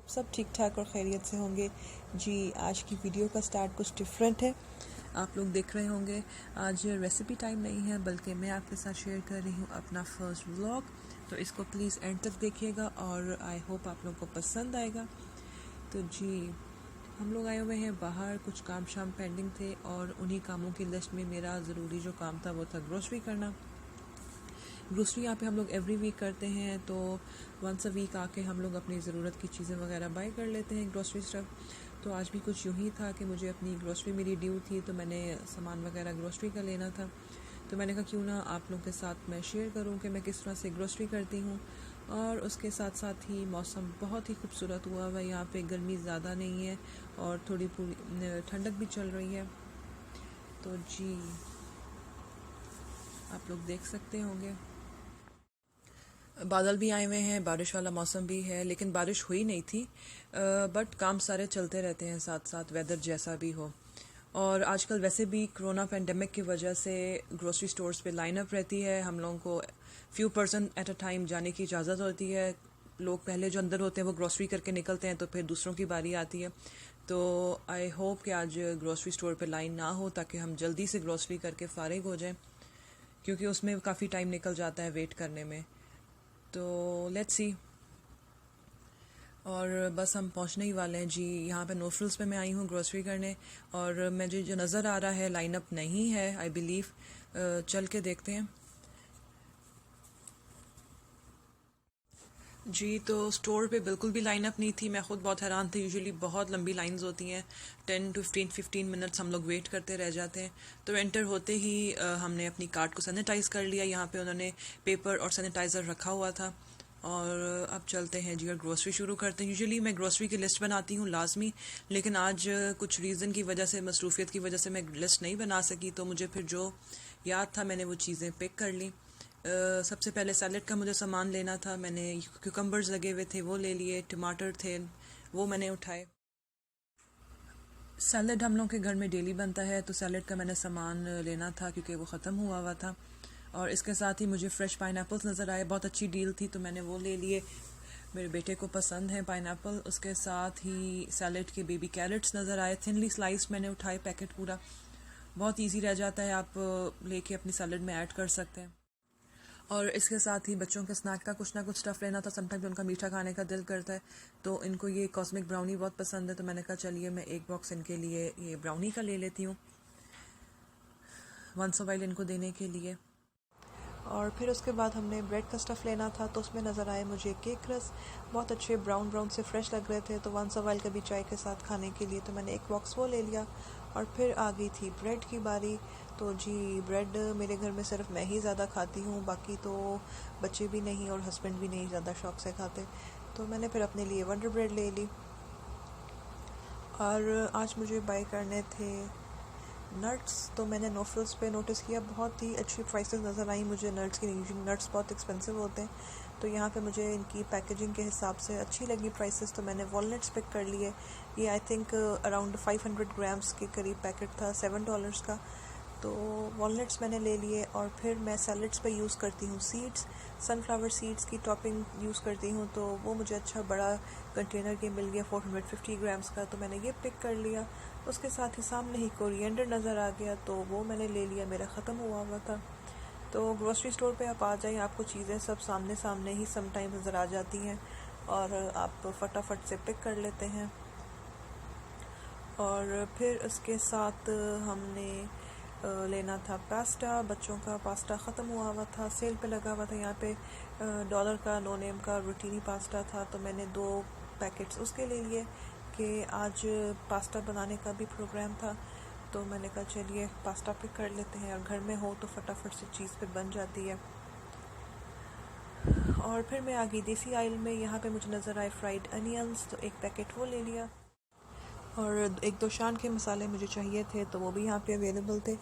सब ठीक ठाक और खैरियत से होंगे जी। आज की वीडियो का स्टार्ट कुछ डिफरेंट है। आप लोग देख रहे होंगे आज रेसिपी टाइम नहीं है, बल्कि मैं आपके साथ शेयर कर रही हूँ अपना फर्स्ट व्लॉग। तो इसको प्लीज़ एंड तक देखिएगा और आई होप आप लोगों को पसंद आएगा। तो जी, हम लोग आए हुए हैं बाहर, कुछ काम शाम पेंडिंग थे और उन्हीं कामों की लिस्ट में मेरा ज़रूरी जो काम था वो था ग्रोसरी करना। ग्रोसरी यहाँ पे हम लोग एवरी वीक करते हैं, तो वंस अ वीक आके हम लोग अपनी ज़रूरत की चीज़ें वगैरह बाय कर लेते हैं, ग्रोसरी स्टफ। तो आज भी कुछ यूँ ही था कि मुझे अपनी ग्रोसरी मेरी ड्यू थी, तो मैंने सामान वगैरह ग्रोसरी का लेना था। तो मैंने कहा क्यों ना आप लोगों के साथ मैं शेयर करूँ कि मैं किस तरह से ग्रोसरी करती हूँ। और उसके साथ साथ ही मौसम बहुत ही खूबसूरत हुआ हुआ, यहाँ पे गर्मी ज़्यादा नहीं है और थोड़ी पूरी ठंडक भी चल रही है। तो जी, आप लोग देख सकते होंगे बादल भी आए हुए हैं, बारिश वाला मौसम भी है, लेकिन बारिश हुई नहीं थी। बट काम सारे चलते रहते हैं साथ साथ, वेदर जैसा भी हो। और आजकल वैसे भी कोरोना पेंडेमिक की वजह से ग्रोसरी स्टोर्स पे लाइन अप रहती है। हम लोगों को few person at a time जाने की इजाज़त होती है। लोग पहले जो अंदर होते हैं वो ग्रोसरी करके निकलते हैं, तो फिर दूसरों की बारी आती है। तो आई होप कि आज ग्रोसरी स्टोर पे लाइन ना हो, ताकि हम जल्दी से ग्रोसरी करके फारिग हो जाएं, क्योंकि उसमें काफ़ी टाइम निकल जाता है वेट करने में। तो लेट्स सी। और बस हम पहुंचने ही वाले हैं जी। यहाँ पे नो फ्रिल्स पे मैं आई हूँ ग्रोसरी करने, और मुझे जो नज़र आ रहा है लाइनअप नहीं है आई बिलीव। चल के देखते हैं जी। तो स्टोर पे बिल्कुल भी लाइनअप नहीं थी, मैं खुद बहुत हैरान थी। यूजुअली बहुत लंबी लाइंस होती हैं, 10 to 15 मिनट्स हम लोग वेट करते रह जाते हैं। तो एंटर होते ही हमने अपनी कार्ट को सैनिटाइज़ कर लिया। यहाँ पे उन्होंने पेपर और सैनिटाइज़र रखा हुआ था। और अब चलते हैं जी और ग्रोसरी शुरू करते हैं। यूजुअली मैं ग्रोसरी की लिस्ट बनाती हूँ लाजमी, लेकिन आज कुछ रीज़न की वजह से, मसरूफियत की वजह से मैं लिस्ट नहीं बना सकी। तो मुझे फिर जो याद था मैंने वो चीज़ें पिक कर ली। सबसे पहले सैलेड का मुझे सामान लेना था। मैंने क्यूकम्बर्स लगे हुए थे वो ले लिए, टमाटर थे वो मैंने उठाए। सैलेड हम लोग के घर में डेली बनता है, तो सैलेड का मैंने सामान लेना था क्योंकि वो ख़त्म हुआ हुआ था। और इसके साथ ही मुझे फ्रेश पाइनएप्पल्स नज़र आए, बहुत अच्छी डील थी तो मैंने वो ले लिए। मेरे बेटे को पसंद है पाइनएप्पल। उसके साथ ही सैलेड के बेबी कैरेट्स नज़र आए, थिनली स्लाइस मैंने उठाए, पैकेट पूरा। बहुत इजी रह जाता है, आप लेके अपनी सैलेड में ऐड कर सकते हैं। और इसके साथ ही बच्चों के स्नैक का कुछ ना कुछ स्टफ़ लेना था। समटाइम्स उनका मीठा खाने का दिल करता है, तो इनको ये कॉस्मिक ब्राउनी बहुत पसंद है। तो मैंने कहा चलिए मैं एक बॉक्स इनके लिए ये ब्राउनी का ले लेती हूँ, वंस वाइल इनको देने के लिए। और फिर उसके बाद हमने ब्रेड का स्टफ़ लेना था, तो उसमें नज़र आए मुझे केक रस, बहुत अच्छे ब्राउन ब्राउन से फ्रेश लग रहे थे। तो वंस वाइल कभी चाय के साथ खाने के लिए तो मैंने एक बॉक्स वो ले लिया। और फिर आ गई थी ब्रेड की बारी। तो जी, ब्रेड मेरे घर में सिर्फ मैं ही ज़्यादा खाती हूँ, बाकी तो बच्चे भी नहीं और हस्बैंड भी नहीं ज़्यादा शौक से खाते। तो मैंने फिर अपने लिए वंडर ब्रेड ले ली। और आज मुझे बाय करने थे नट्स, तो मैंने नो फ्रिल्स पे नोटिस किया बहुत ही अच्छी प्राइसेस नज़र आई मुझे नट्स की। यूजुअली नट्स बहुत एक्सपेंसिव होते हैं, तो यहाँ पे मुझे इनकी पैकेजिंग के हिसाब से अच्छी लगी प्राइसेस। तो मैंने वॉलनट्स पिक कर लिए। ये आई थिंक अराउंड 500 ग्राम्स के करीब पैकेट था, $7 का। तो वॉलनट्स मैंने ले लिए। और फिर मैं सैलड्स पे यूज़ करती हूँ सीड्स, सनफ्लावर सीड्स की टॉपिंग यूज़ करती हूँ। तो वो मुझे अच्छा बड़ा कंटेनर के मिल गया 450 ग्राम्स का, तो मैंने ये पिक कर लिया। उसके साथ ही सामने ही कोरिएंडर नज़र आ गया, तो वो मैंने ले लिया, मेरा ख़त्म हुआ हुआ था। तो ग्रोसरी स्टोर पे आप आ जाएं, आपको चीज़ें सब सामने सामने ही समटाइम नज़र आ जाती हैं और आप फटाफट से पिक कर लेते हैं। और फिर उसके साथ हमने लेना था पास्ता। बच्चों का पास्ता ख़त्म हुआ हुआ था, सेल पे लगा हुआ था। यहाँ पे $1 का नो नेम का रोटीनी पास्ता था, तो मैंने 2 पैकेट्स उसके ले लिए कि आज पास्ता बनाने का भी प्रोग्राम था। तो मैंने कहा चलिए पास्ता पिक कर लेते हैं, और घर में हो तो फटाफट से चीज़ पे बन जाती है। और फिर मैं आ गई देसी आइल में। यहाँ पे मुझे नज़र आए फ्राइड अनियंस, तो एक पैकेट वो ले लिया। और 1-2 शान के मसाले मुझे चाहिए थे, तो वो भी यहाँ पे अवेलेबल थे।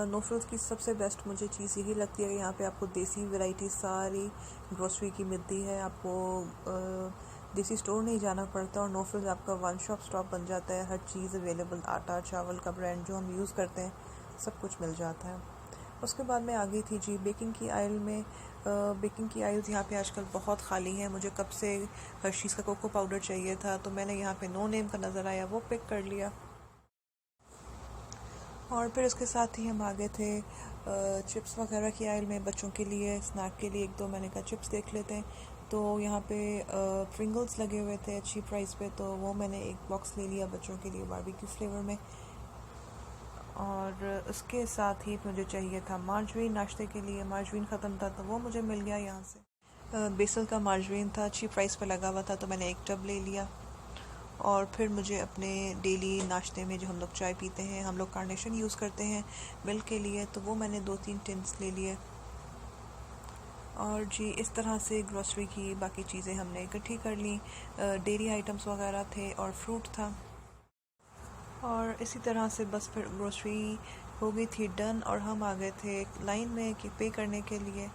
नो फ्रिल्स की सबसे बेस्ट मुझे चीज़ यही लगती है कि यहाँ पे आपको देसी वैरायटी सारी ग्रोसरी की मिलती है। आपको देसी स्टोर नहीं जाना पड़ता, और नो फ्रिल्स आपका वन शॉप स्टॉप बन जाता है। हर चीज़ अवेलेबल, आटा चावल का ब्रांड जो हम यूज़ करते हैं सब कुछ मिल जाता है। उसके बाद मैं आ गई थी जी बेकिंग की आयल में। बेकिंग की आइल्स यहाँ पे आजकल बहुत खाली हैं। मुझे कब से हर्शीज़ का कोको पाउडर चाहिए था, तो मैंने यहाँ पे नो नेम का नज़र आया, वो पिक कर लिया। और फिर उसके साथ ही हम आ गए थे चिप्स वगैरह की आइल में। बच्चों के लिए स्नैक के लिए एक दो मैंने कहा चिप्स देख लेते हैं। तो यहाँ पे प्रिंगल्स लगे हुए थे अच्छी प्राइस पे, तो वो मैंने एक बॉक्स ले लिया बच्चों के लिए बारबेक्यू फ्लेवर में। और उसके साथ ही मुझे चाहिए था मार्जरीन नाश्ते के लिए। मार्जरीन ख़त्म था तो वो मुझे मिल गया यहाँ से। बेसल का मार्जरीन था, अच्छी प्राइस पे लगा हुआ था, तो मैंने एक टब ले लिया। और फिर मुझे अपने डेली नाश्ते में जो हम लोग चाय पीते हैं, हम लोग कार्नेशन यूज़ करते हैं मिल्क के लिए, तो वो मैंने 2-3 टिन्स ले लिए। और जी इस तरह से ग्रोसरी की बाकी चीज़ें हमने इकट्ठी कर ली। डेयरी आइटम्स वगैरह थे और फ्रूट था। और इसी तरह से बस फिर ग्रोसरी हो गई थी डन, और हम आ गए थे लाइन में कि पे करने के लिए।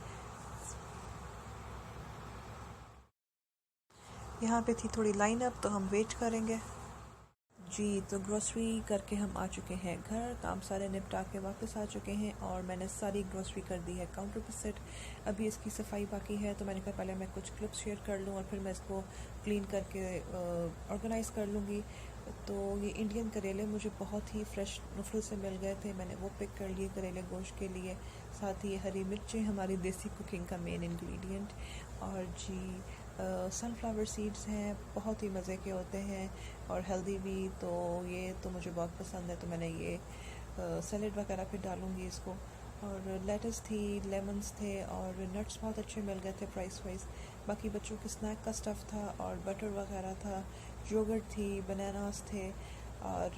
यहाँ पे थी थोड़ी लाइन अप, तो हम वेट करेंगे। जी तो ग्रोसरी करके हम आ चुके हैं घर, काम सारे निपटा के वापस आ चुके हैं, और मैंने सारी ग्रोसरी कर दी है काउंटर पर सेट। अभी इसकी सफाई बाकी है, तो मैंने कहा पहले मैं कुछ क्लिप्स शेयर कर लूँ और फिर मैं इसको क्लीन करके ऑर्गेनाइज़ कर लूँगी। तो ये इंडियन करेले मुझे बहुत ही फ्रेश नुफल से मिल गए थे, मैंने वो पिक कर लिए करेले गोश्त के लिए। साथ ही हरी मिर्चें हमारी देसी कुकिंग का मेन इंग्रेडिएंट। और जी सनफ्लावर सीड्स हैं, बहुत ही मज़े के होते हैं और हेल्दी भी, तो ये तो मुझे बहुत पसंद है, तो मैंने ये सैलेड वगैरह पे डालूँगी इसको। और लेटस थी, लेमन्स थे, और नट्स बहुत अच्छे मिल गए थे प्राइस वाइज। बाकी बच्चों के स्नैक का स्टफ़ था और बटर वगैरह था, योगर्ट थी, बनानास थे, और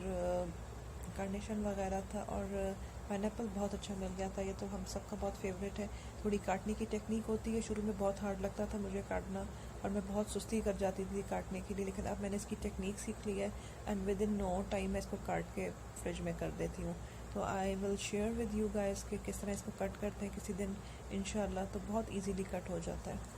कार्नेशन वगैरह था, और पाइनएप्पल बहुत अच्छा मिल गया था। ये तो हम सबका बहुत फेवरेट है। थोड़ी काटने की टेक्निक होती है, शुरू में बहुत हार्ड लगता था मुझे काटना, और मैं बहुत सुस्ती कर जाती थी काटने के लिए, लेकिन अब मैंने इसकी टेक्निक सीख ली है and within no time मैं इसको काट के फ्रिज में कर देती हूँ। तो I will share with you guys कि किस तरह इसको कट करते हैं किसी दिन इंशाल्लाह, तो बहुत इजीली कट हो जाता है।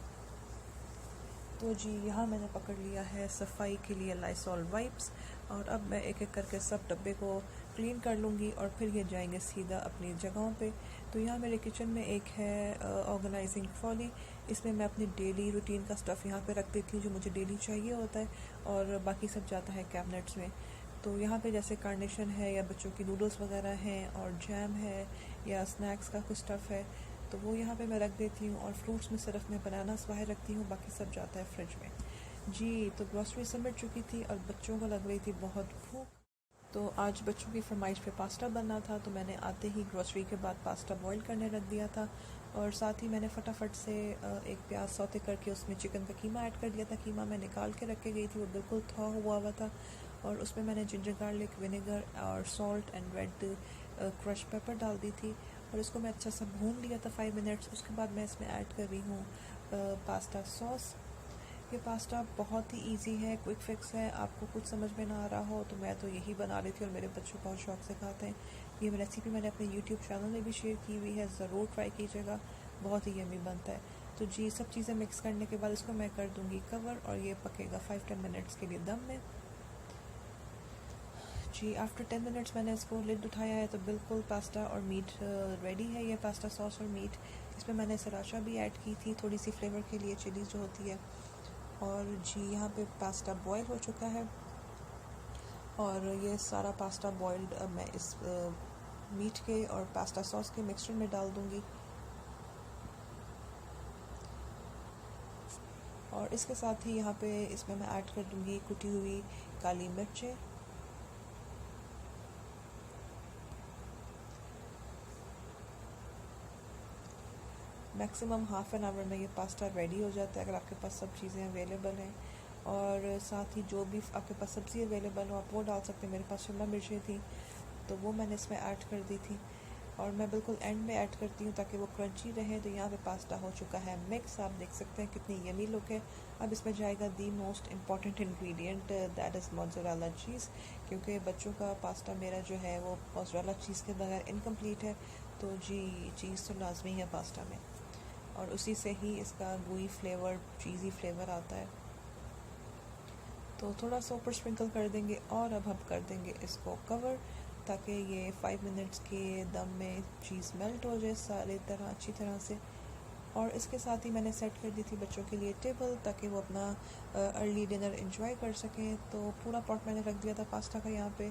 तो जी यहाँ मैंने पकड़ लिया है सफाई के लिए लाइसॉल वाइप्स, और अब मैं एक एक करके सब डब्बे को क्लीन कर लूँगी और फिर ये जाएंगे सीधा अपनी जगहों पे। तो यहाँ मेरे किचन में एक है ऑर्गेनाइजिंग ट्रॉली, इसमें मैं अपनी डेली रूटीन का स्टफ़ यहाँ पे रख देती हूँ जो मुझे डेली चाहिए होता है, और बाकी सब जाता है कैबिनेट्स में। तो यहाँ पे जैसे कार्नेशन है, या बच्चों की नूडल्स वगैरह हैं, और जैम है, या स्नैक्स का कुछ स्टफ़ है, तो वो यहाँ पे मैं रख देती हूँ। और फ्रूट्स में सिर्फ मैं बनानास बाहर रखती हूँ, बाकी सब जाता है फ्रिज में। जी तो ग्रॉसरी समेट चुकी थी और बच्चों को लग रही थी बहुत भूख, तो आज बच्चों की फरमाइश पे पास्ता बनना था, तो मैंने आते ही ग्रॉसरी के बाद पास्ता बॉईल करने रख दिया था। और साथ ही मैंने फटाफट से एक प्याज सौते करके उसमें चिकन का कीमा ऐड कर दिया था। कीमा मैं निकाल के रख के गई थी, वो बिल्कुल था हुआ था, और उसमें मैंने जिंजर गार्लिक विनेगर और salt and red crush paper डाल दी थी, और इसको मैं अच्छा सा भून लिया था 5 मिनट्स। उसके बाद मैं इसमें ऐड कर रही हूँ पास्ता सॉस। ये पास्ता बहुत ही इजी है, क्विक फिक्स है। आपको कुछ समझ में ना आ रहा हो तो मैं तो यही बना रही थी, और मेरे बच्चों बहुत शौक से खाते हैं। ये रेसिपी मैंने अपने यूट्यूब चैनल में भी शेयर की हुई है, ज़रूर ट्राई कीजिएगा, बहुत ही यमी बनता है। तो जी सब चीज़ें मिक्स करने के बाद इसको मैं कर दूँगी कवर, और ये पकेगा 5-10 मिनट्स के लिए दम में। जी आफ्टर 10 मिनट्स मैंने इसको लिड उठाया है, तो बिल्कुल पास्ता और मीट रेडी है। ये पास्ता सॉस और मीट, इसमें मैंने सराशा भी ऐड की थी थोड़ी सी फ्लेवर के लिए, चिलीज़ जो होती है। और जी यहाँ पे पास्ता बॉयल हो चुका है, और ये सारा पास्ता बॉइल्ड अब मैं इस मीट के और पास्ता सॉस के मिक्सचर में डाल दूँगी। और इसके साथ ही यहाँ पे इसमें मैं ऐड कर दूँगी कुटी हुई काली मिर्चें। मैक्सिमम हाफ़ एन आवर में ये पास्ता रेडी हो जाता है, अगर आपके पास सब चीज़ें अवेलेबल हैं। और साथ ही जो भी आपके पास सब्ज़ी अवेलेबल हो आप वो डाल सकते हैं। मेरे पास शिमला मिर्चें थी, तो वो मैंने इसमें ऐड कर दी थी, और मैं बिल्कुल एंड में ऐड करती हूँ ताकि वो क्रंची रहे। तो यहाँ पे पास्ता हो चुका है मिक्स, आप देख सकते हैं कितनी यमी लुक है। अब इसमें जाएगा the most important ingredient, that is mozzarella cheese, क्योंकि बच्चों का पास्ता मेरा जो है वो मोज़रेला चीज़ के बगैर इनकम्प्लीट है। तो जी चीज़ तो लाजमी है पास्ता में, और उसी से ही इसका gooey फ्लेवर, चीज़ी फ्लेवर आता है। तो थोड़ा सा ऊपर स्प्रिंकल कर देंगे, और अब हम कर देंगे इसको कवर, ताकि ये 5 मिनट्स के दम में चीज़ मेल्ट हो जाए सारी तरह अच्छी तरह से। और इसके साथ ही मैंने सेट कर दी थी बच्चों के लिए टेबल, ताकि वो अपना अर्ली डिनर एंजॉय कर सकें। तो पूरा पॉट मैंने रख दिया था पास्ता का यहाँ पे,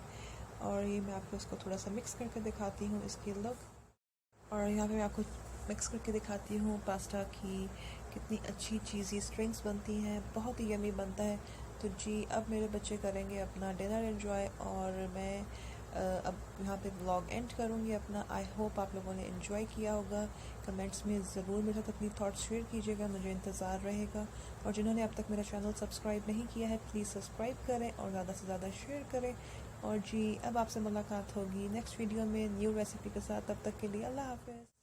और ये मैं आपको इसको थोड़ा सा मिक्स करके दिखाती हूँ इसकी लुक। और यहाँ पे मैं आपको मिक्स करके दिखाती हूँ पास्ता की कितनी अच्छी चीज़ी स्ट्रिंग्स बनती हैं, बहुत ही यमी बनता है। तो जी अब मेरे बच्चे करेंगे अपना डिनर एंजॉय, और मैं अब यहाँ पे व्लॉग एंड करूँगी अपना। आई होप आप लोगों ने एंजॉय किया होगा। कमेंट्स में ज़रूर मेरे साथ अपनी थॉट्स शेयर कीजिएगा, मुझे इंतज़ार रहेगा। और जिन्होंने अब तक मेरा चैनल सब्सक्राइब नहीं किया है, प्लीज़ सब्सक्राइब करें और ज़्यादा से ज़्यादा शेयर करें। और जी अब आपसे मुलाकात होगी नेक्स्ट वीडियो में न्यू रेसिपी के साथ। तब तक के लिए अल्लाह हाफ़िज़।